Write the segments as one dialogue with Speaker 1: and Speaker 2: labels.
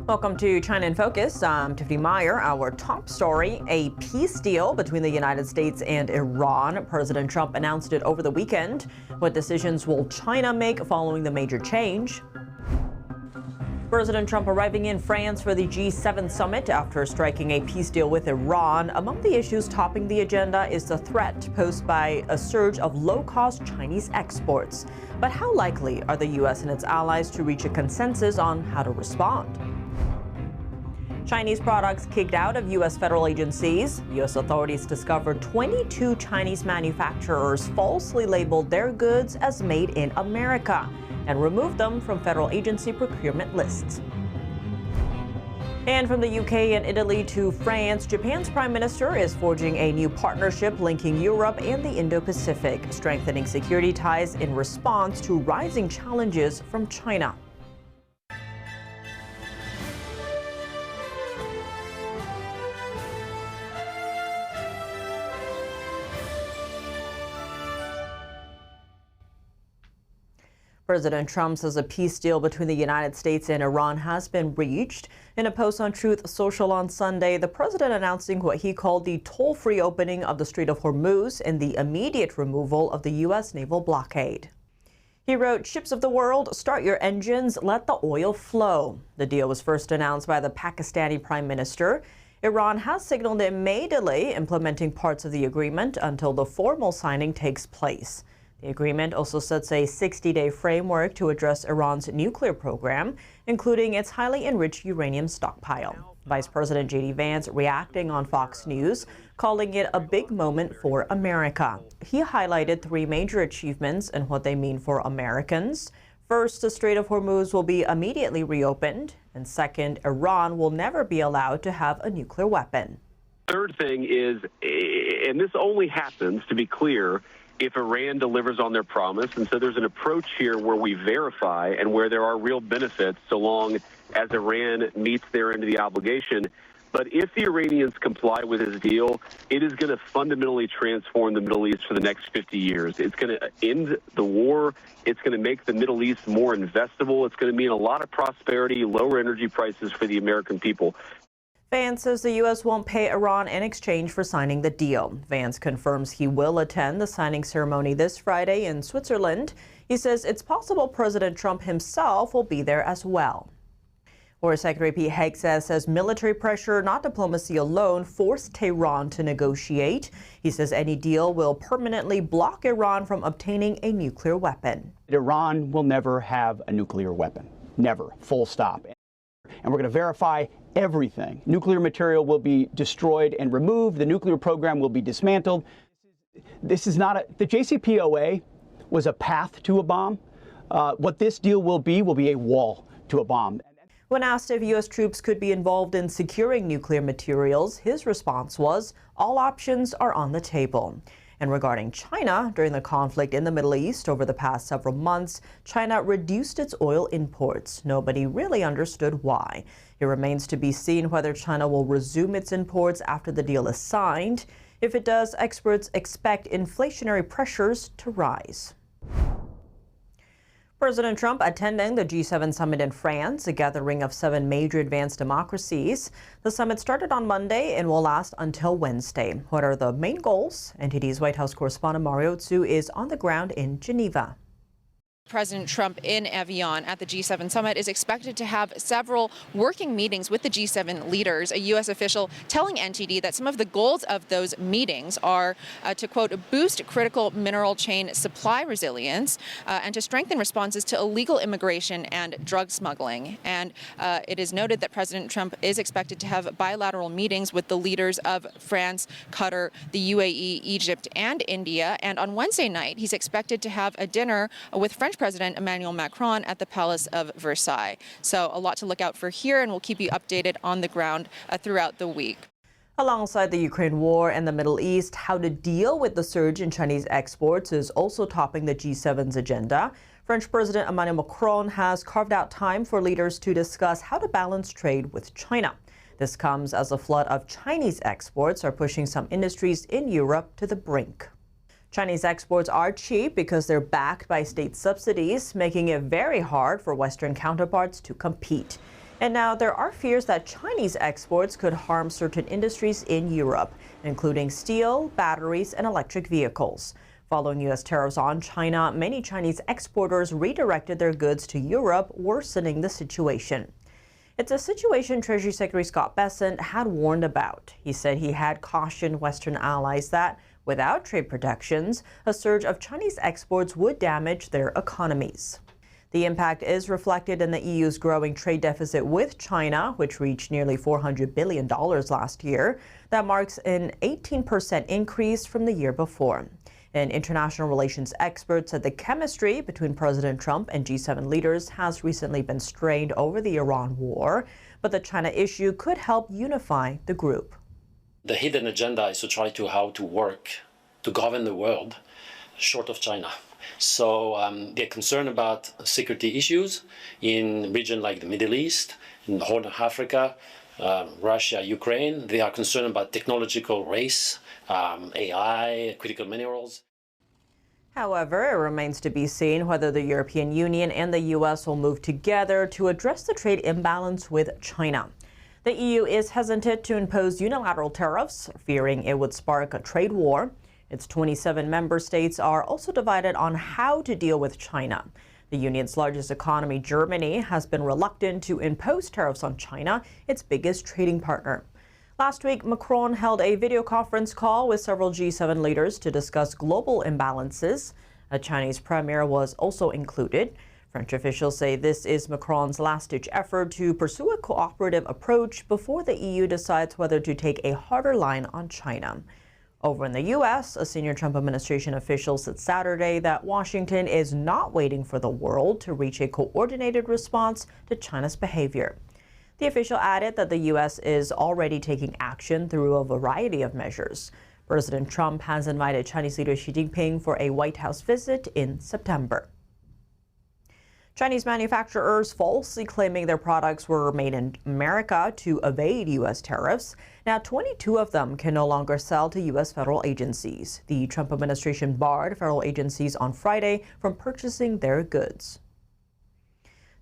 Speaker 1: Welcome to China in Focus. I'm Tiffany Meyer. Our top story, a peace deal between the United States and Iran. President Trump announced it over the weekend. What decisions will China make following the major change? President Trump arriving in France for the G7 summit after striking a peace deal with Iran. Among the issues topping the agenda is the threat posed by a surge of low-cost Chinese exports. But how likely are the U.S. and its allies to reach a consensus on how to respond? Chinese products kicked out of U.S. federal agencies. U.S. authorities discovered 22 Chinese manufacturers falsely labeled their goods as made in America and removed them from federal agency procurement lists. And from the UK and Italy to France, Japan's prime minister is forging a new partnership linking Europe and the Indo-Pacific, strengthening security ties in response to rising challenges from China. President Trump says a peace deal between the United States and Iran has been reached. In a post on Truth Social on Sunday, the president announcing what he called the toll-free opening of the Strait of Hormuz and the immediate removal of the U.S. naval blockade. He wrote, "Ships of the world, start your engines, let the oil flow." The deal was first announced by the Pakistani prime minister. Iran has signaled it may delay implementing parts of the agreement until the formal signing takes place. The agreement also sets a 60-day framework to address Iran's nuclear program, including its highly enriched uranium stockpile. Vice President J.D. Vance reacting on Fox News, calling it a big moment for America. He highlighted three major achievements and what they mean for Americans. First, the Strait of Hormuz will be immediately reopened. And second, Iran will never be allowed to have a nuclear weapon.
Speaker 2: Third thing is, and this only happens, to be clear, if Iran delivers on their promise. And so there's an approach here where we verify and where there are real benefits so long as Iran meets their end of the obligation. But if the Iranians comply with this deal, it is going to fundamentally transform the Middle East for the next 50 years. It's going to end the war. It's going to make the Middle East more investable. It's going to mean a lot of prosperity, lower energy prices for the American people.
Speaker 1: Vance says the U.S. won't pay Iran in exchange for signing the deal. Vance confirms he will attend the signing ceremony this Friday in Switzerland. He says it's possible President Trump himself will be there as well. War Secretary Pete Hegseth says military pressure, not diplomacy alone, forced Tehran to negotiate. He says any deal will permanently block Iran from obtaining a nuclear weapon.
Speaker 3: Iran will never have a nuclear weapon. Never. Full stop. And we're going to verify everything. Nuclear material will be destroyed and removed. The nuclear program will be dismantled. This is not the JCPOA was a path to a bomb. What this deal will be a wall to a bomb.
Speaker 1: When asked if U.S. troops could be involved in securing nuclear materials, his response was, all options are on the table. And regarding China, during the conflict in the Middle East over the past several months, China reduced its oil imports. Nobody really understood why. It remains to be seen whether China will resume its imports after the deal is signed. If it does, experts expect inflationary pressures to rise. President Trump attending the G7 summit in France, a gathering of 7 major advanced democracies. The summit started on Monday and will last until Wednesday. What are the main goals? NTD's White House correspondent Mario Tsu is on the ground in Geneva.
Speaker 4: President Trump in Evian at the G7 summit is expected to have several working meetings with the G7 leaders. A U.S. official telling NTD that some of the goals of those meetings are to, quote, boost critical mineral chain supply resilience and to strengthen responses to illegal immigration and drug smuggling. And it is noted that President Trump is expected to have bilateral meetings with the leaders of France, Qatar, the UAE, Egypt, and India. And on Wednesday night, he's expected to have a dinner with French President Emmanuel Macron at the Palace of Versailles. So a lot to look out for here, and we'll keep you updated on the ground throughout the week.
Speaker 1: Alongside the Ukraine war and the Middle East, how to deal with the surge in Chinese exports is also topping the G7's agenda. French President Emmanuel Macron has carved out time for leaders to discuss how to balance trade with China. This comes as a flood of Chinese exports are pushing some industries in Europe to the brink. Chinese exports are cheap because they're backed by state subsidies, making it very hard for Western counterparts to compete. And now there are fears that Chinese exports could harm certain industries in Europe, including steel, batteries, and electric vehicles. Following U.S. tariffs on China, many Chinese exporters redirected their goods to Europe, worsening the situation. It's a situation Treasury Secretary Scott Bessent had warned about. He said he had cautioned Western allies that without trade protections, a surge of Chinese exports would damage their economies. The impact is reflected in the EU's growing trade deficit with China, which reached nearly $400 billion last year. That marks an 18% increase from the year before. An international relations expert said the chemistry between President Trump and G7 leaders has recently been strained over the Iran war, but the China issue could help unify the group.
Speaker 5: The hidden agenda is to try to how to work to govern the world short of China. So they're concerned about security issues in regions like the Middle East, in the Horn of Africa, Russia, Ukraine. They are concerned about technological race, AI, critical minerals.
Speaker 1: However, it remains to be seen whether the European Union and the U.S. will move together to address the trade imbalance with China. The EU is hesitant to impose unilateral tariffs, fearing it would spark a trade war. Its 27 member states are also divided on how to deal with China. The union's largest economy, Germany, has been reluctant to impose tariffs on China, its biggest trading partner. Last week, Macron held a video conference call with several G7 leaders to discuss global imbalances. A Chinese premier was also included. French officials say this is Macron's last-ditch effort to pursue a cooperative approach before the EU decides whether to take a harder line on China. Over in the U.S., a senior Trump administration official said Saturday that Washington is not waiting for the world to reach a coordinated response to China's behavior. The official added that the U.S. is already taking action through a variety of measures. President Trump has invited Chinese leader Xi Jinping for a White House visit in September. Chinese manufacturers falsely claiming their products were made in America to evade U.S. tariffs. Now, 22 of them can no longer sell to U.S. federal agencies. The Trump administration barred federal agencies on Friday from purchasing their goods.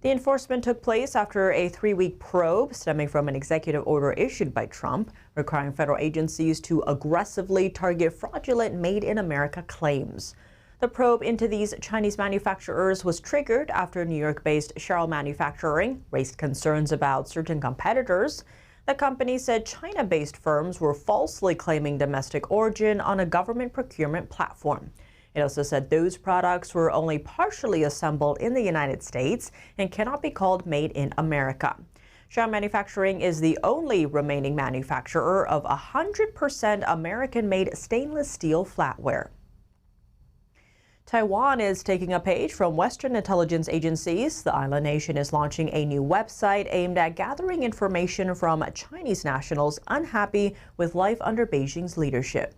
Speaker 1: The enforcement took place after a 3-week probe stemming from an executive order issued by Trump, requiring federal agencies to aggressively target fraudulent Made in America claims. The probe into these Chinese manufacturers was triggered after New York-based Sherrill Manufacturing raised concerns about certain competitors. The company said China-based firms were falsely claiming domestic origin on a government procurement platform. It also said those products were only partially assembled in the United States and cannot be called Made in America. Sherrill Manufacturing is the only remaining manufacturer of 100% American-made stainless steel flatware. Taiwan is taking a page from Western intelligence agencies. The island nation is launching a new website aimed at gathering information from Chinese nationals unhappy with life under Beijing's leadership.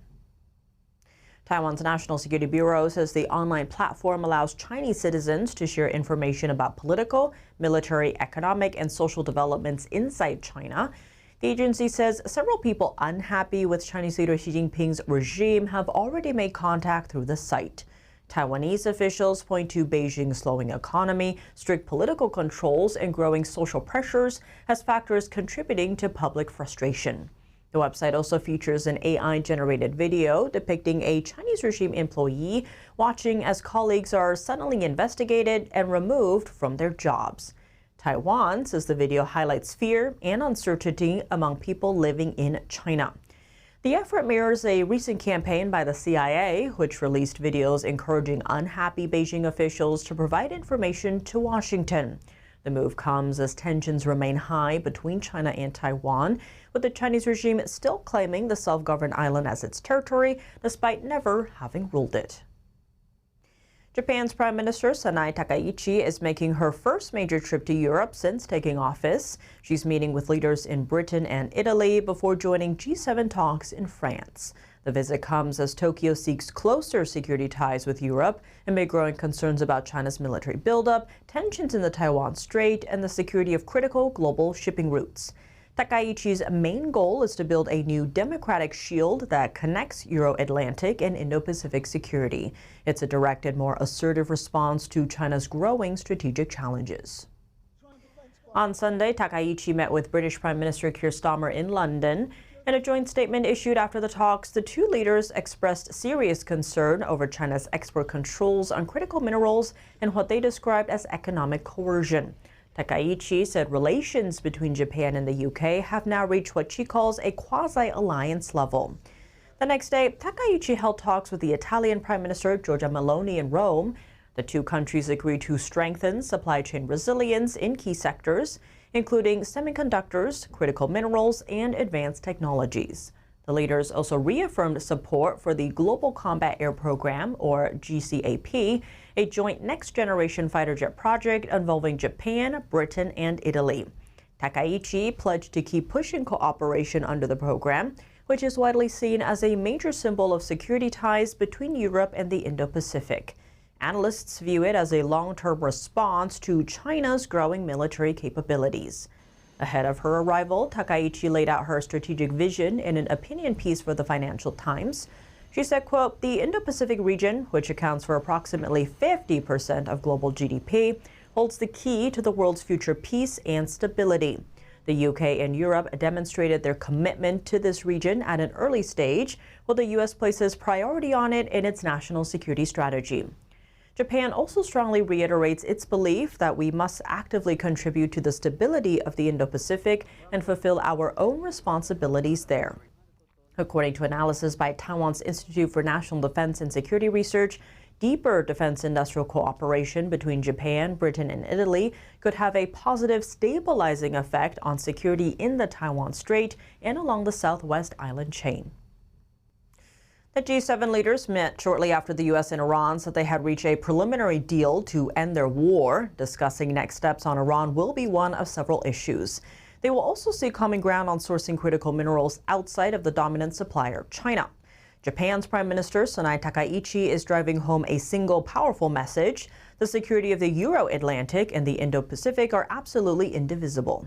Speaker 1: Taiwan's National Security Bureau says the online platform allows Chinese citizens to share information about political, military, economic, and social developments inside China. The agency says several people unhappy with Chinese leader Xi Jinping's regime have already made contact through the site. Taiwanese officials point to Beijing's slowing economy, strict political controls, and growing social pressures as factors contributing to public frustration. The website also features an AI-generated video depicting a Chinese regime employee watching as colleagues are suddenly investigated and removed from their jobs. Taiwan says the video highlights fear and uncertainty among people living in China. The effort mirrors a recent campaign by the CIA, which released videos encouraging unhappy Beijing officials to provide information to Washington. The move comes as tensions remain high between China and Taiwan, with the Chinese regime still claiming the self-governed island as its territory, despite never having ruled it. Japan's Prime Minister Sanae Takaichi is making her first major trip to Europe since taking office. She's meeting with leaders in Britain and Italy before joining G7 talks in France. The visit comes as Tokyo seeks closer security ties with Europe amid growing concerns about China's military buildup, tensions in the Taiwan Strait, and the security of critical global shipping routes. Takaichi's main goal is to build a new democratic shield that connects Euro-Atlantic and Indo-Pacific security. It's a directed, more assertive response to China's growing strategic challenges. On Sunday, Takaichi met with British Prime Minister Keir Starmer in London. In a joint statement issued after the talks, the two leaders expressed serious concern over China's export controls on critical minerals and what they described as economic coercion. Takaichi said relations between Japan and the UK have now reached what she calls a quasi-alliance level. The next day, Takaichi held talks with the Italian Prime Minister Giorgia Meloni in Rome. The two countries agreed to strengthen supply chain resilience in key sectors, including semiconductors, critical minerals, and advanced technologies. The leaders also reaffirmed support for the Global Combat Air Program, or GCAP, a joint next-generation fighter jet project involving Japan, Britain, and Italy. Takaichi pledged to keep pushing cooperation under the program, which is widely seen as a major symbol of security ties between Europe and the Indo-Pacific. Analysts view it as a long-term response to China's growing military capabilities. Ahead of her arrival, Takaichi laid out her strategic vision in an opinion piece for the Financial Times. She said, quote, "The Indo-Pacific region, which accounts for approximately 50% of global GDP, holds the key to the world's future peace and stability. The UK and Europe demonstrated their commitment to this region at an early stage, while the US places priority on it in its national security strategy. Japan also strongly reiterates its belief that we must actively contribute to the stability of the Indo-Pacific and fulfill our own responsibilities there." According to analysis by Taiwan's Institute for National Defense and Security Research, deeper defense industrial cooperation between Japan, Britain, and Italy could have a positive stabilizing effect on security in the Taiwan Strait and along the Southwest Island chain. The G7 leaders met shortly after the U.S. and Iran said they had reached a preliminary deal to end their war. Discussing next steps on Iran will be one of several issues. They will also seek common ground on sourcing critical minerals outside of the dominant supplier, China. Japan's Prime Minister Sonai Takaichi is driving home a single powerful message: the security of the Euro-Atlantic and the Indo-Pacific are absolutely indivisible.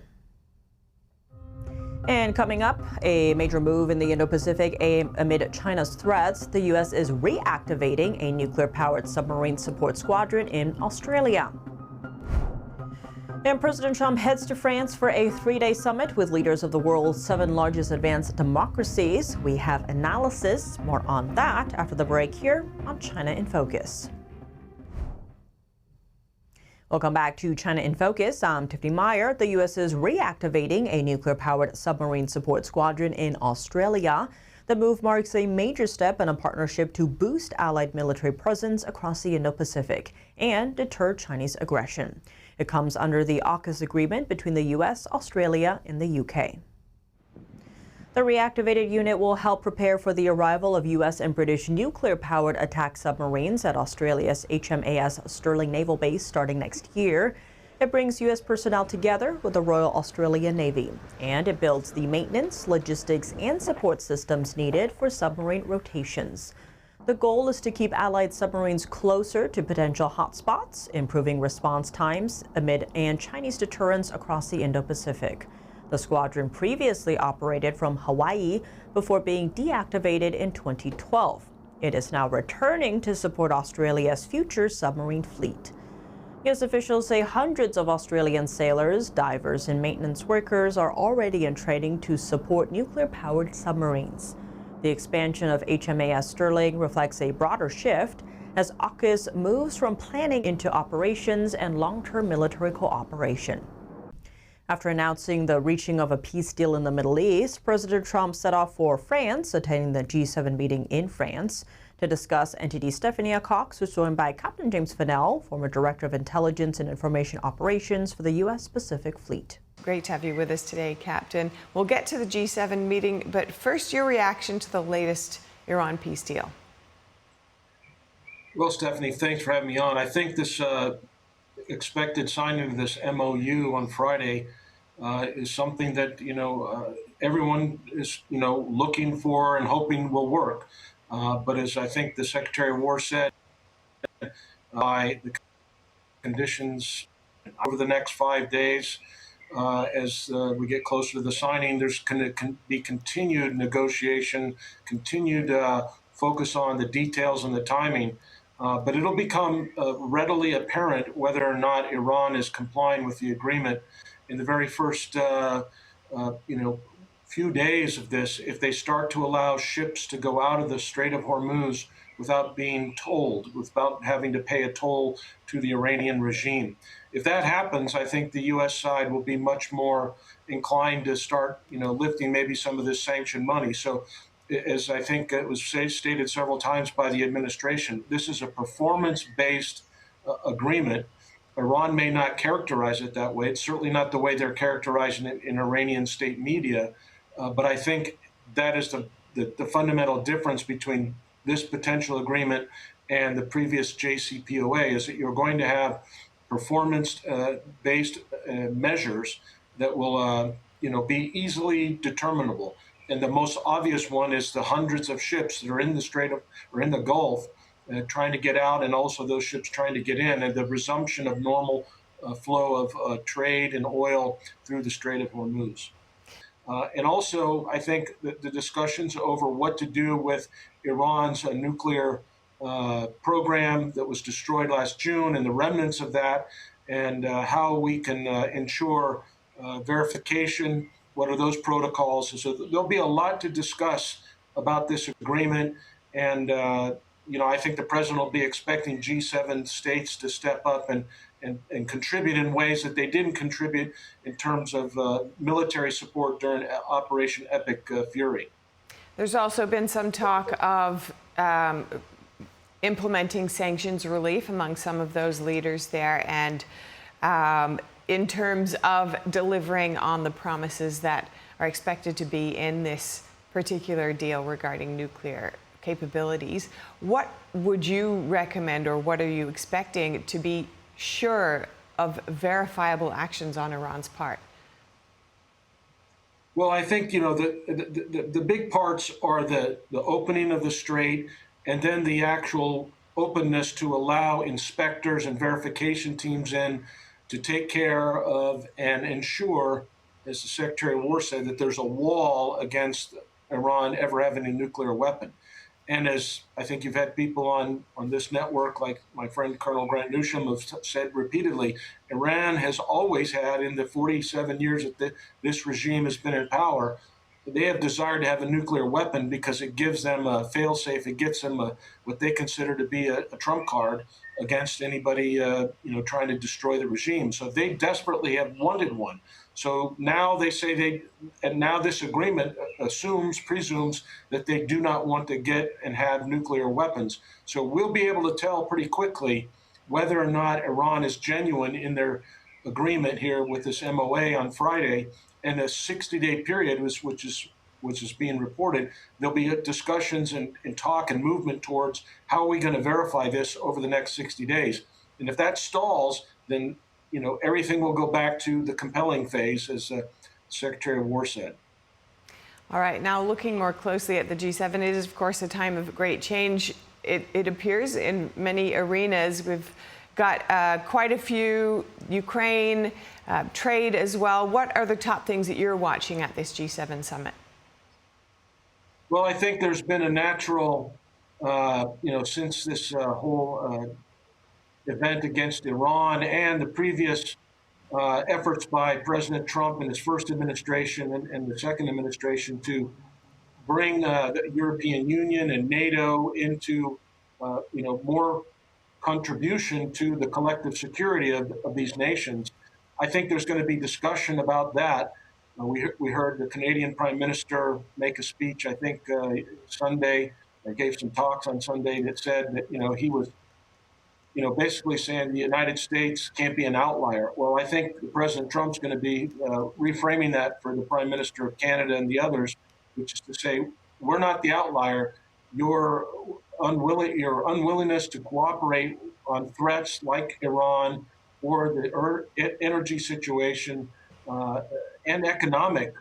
Speaker 1: And coming up, a major move in the Indo-Pacific amid China's threats. The U.S. is reactivating a nuclear-powered submarine support squadron in Australia. And President Trump heads to France for a three-day summit with leaders of the world's 7 largest advanced democracies. We have analysis. More on that after the break here on China in Focus. Welcome back to China in Focus. I'm Tiffany Meyer. The U.S. is reactivating a nuclear-powered submarine support squadron in Australia. The move marks a major step in a partnership to boost allied military presence across the Indo-Pacific and deter Chinese aggression. It comes under the AUKUS agreement between the U.S., Australia, and the U.K. The reactivated unit will help prepare for the arrival of U.S. and British nuclear-powered attack submarines at Australia's HMAS Stirling Naval Base starting next year. It brings U.S. personnel together with the Royal Australian Navy, and it builds the maintenance, logistics, and support systems needed for submarine rotations. The goal is to keep Allied submarines closer to potential hotspots, improving response times amid Chinese deterrence across the Indo-Pacific. The squadron previously operated from Hawaii before being deactivated in 2012. It is now returning to support Australia's future submarine fleet. U.S. officials say hundreds of Australian sailors, divers, and maintenance workers are already in training to support nuclear-powered submarines. The expansion of HMAS Stirling reflects a broader shift as AUKUS moves from planning into operations and long-term military cooperation. After announcing the reaching of a peace deal in the Middle East, President Trump set off for France, attending the G7 meeting in France. To discuss, NTD Stephanie Cox was joined by Captain James Fennell, former Director of Intelligence and Information Operations for the U.S. Pacific Fleet.
Speaker 6: Great to have you with us today, Captain. We'll get to the G7 meeting, but first, your reaction to the latest Iran peace deal.
Speaker 7: Well, Stephanie, thanks for having me on. I think this expected signing of this MOU on Friday is something that, everyone is, looking for and hoping will work. But as I think the Secretary of War said, by the conditions over the next 5 days, as we get closer to the signing. There's going to be continued negotiation, continued focus on the details and the timing. But it'll become readily apparent whether or not Iran is complying with the agreement in the very first, few days of this. If they start to allow ships to go out of the Strait of Hormuz without being tolled, without having to pay a toll to the Iranian regime. If that happens, I think the U.S. side will be much more inclined to start, lifting maybe some of this sanctioned money. So, as I think it was stated several times by the administration, this is a performance-based agreement. Iran may not characterize it that way. It's certainly not the way they're characterizing it in Iranian state media. But I think that is the fundamental difference between this potential agreement and the previous JCPOA, is that you're going to have performance-based measures that will, be easily determinable. And the most obvious one is the hundreds of ships that are in the Strait of, or in the Gulf, trying to get out, and also those ships trying to get in, and the resumption of normal flow of trade and oil through the Strait of Hormuz. And also, I think that the discussions over what to do with Iran's nuclear program that was destroyed last June and the remnants of that, and how we can ensure verification. What are those protocols? So there'll be a lot to discuss about this agreement. And, I think the president will be expecting G7 states to step up and contribute in ways that they didn't contribute in terms of military support during Operation Epic Fury.
Speaker 6: There's also been some talk of implementing sanctions relief among some of those leaders there, and in terms of delivering on the promises that are expected to be in this particular deal regarding nuclear capabilities. What would you recommend, or what are you expecting to be sure of verifiable actions on Iran's part?
Speaker 7: Well, I think, the big parts are the opening of the strait, and then the actual openness to allow inspectors and verification teams in to take care of and ensure, as the Secretary of War said, that there's a wall against Iran ever having a nuclear weapon. And as I think you've had people on this network, like my friend Colonel Grant Newsham, have said repeatedly, Iran has always had, in the 47 years that this regime has been in power, they have desired to have a nuclear weapon because it gives them a fail-safe. It gets them what they consider to be a trump card against anybody, trying to destroy the regime. So they desperately have wanted one. So now they say now this agreement presumes that they do not want to get and have nuclear weapons. So we'll be able to tell pretty quickly whether or not Iran is genuine in their agreement here with this MOA on Friday. And a 60-day period, which is being reported, there'll be discussions and talk and movement towards how are we going to verify this over the next 60 days. And if that stalls, then everything will go back to the compelling phase, as the Secretary of War said.
Speaker 6: All right, now looking more closely at the G7, it is, of course, a time of great change. It appears in many arenas. We've got quite a few, Ukraine, trade as well. What are the top things that you're watching at this G7 summit?
Speaker 7: Well, I think there's been a natural, since this whole event against Iran and the previous efforts by President Trump in his first administration and the second administration to bring the European Union and NATO into, more contribution to the collective security of these nations. I think there's going to be discussion about that. We heard the Canadian Prime Minister make a speech, I think, Sunday, or gave some talks on Sunday that said that, he was, basically saying the United States can't be an outlier. Well, I think President Trump's going to be reframing that for the Prime Minister of Canada and the others, which is to say, we're not the outlier. Your unwillingness to cooperate on threats like Iran or the energy situation and economic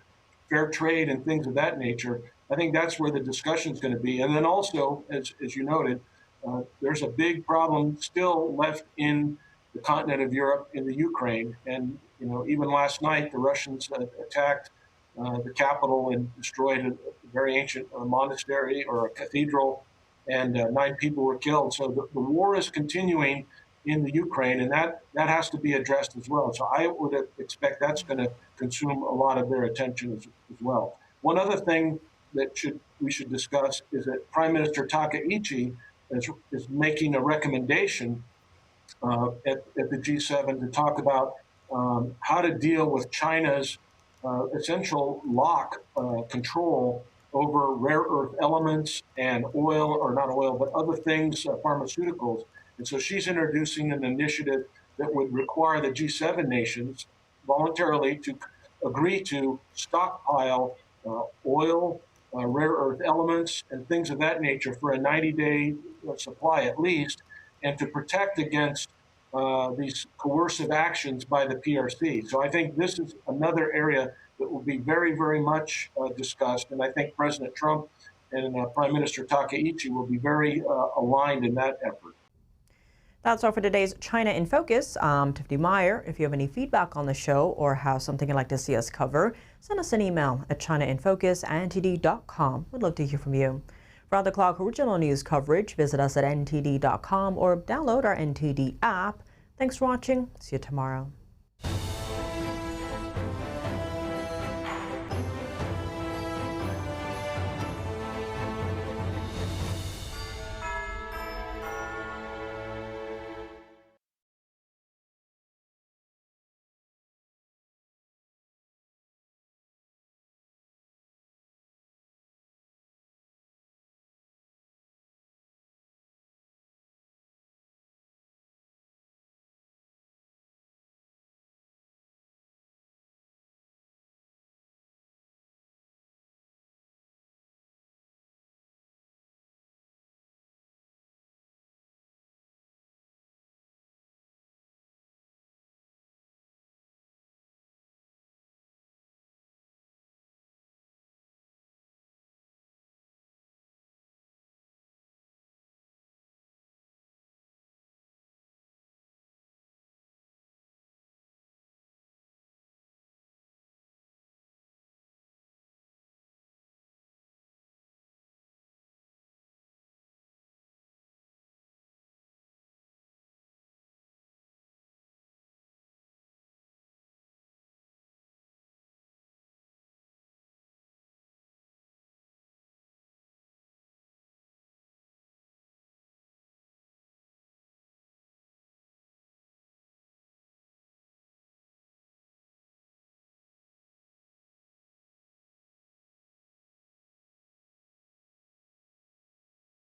Speaker 7: fair trade and things of that nature, I think that's where the discussion is going to be. And then also, as you noted, there's a big problem still left in the continent of Europe, in the Ukraine. And Even last night, the Russians attacked the capital and destroyed a very ancient monastery or a cathedral, and 9 people were killed. So the war is continuing in the Ukraine, and that has to be addressed as well. So I would expect that's going to consume a lot of their attention as well. One other thing that we should discuss is that Prime Minister Takaichi is making a recommendation at the G7 to talk about how to deal with China's essential control over rare earth elements and oil, or not oil, but other things, pharmaceuticals. And so she's introducing an initiative that would require the G7 nations voluntarily to agree to stockpile oil, rare earth elements, and things of that nature for a 90-day supply at least, and to protect against these coercive actions by the PRC. So I think this is another area that will be very, very much discussed. And I think President Trump and Prime Minister Takaichi will be very aligned in that effort.
Speaker 1: That's all for today's China in Focus. I'm Tiffany Meyer. If you have any feedback on the show or have something you'd like to see us cover, send us an email at chinainfocus@ntd.com. We'd love to hear from you. For on-the-clock original news coverage, visit us at ntd.com or download our NTD app. Thanks for watching. See you tomorrow.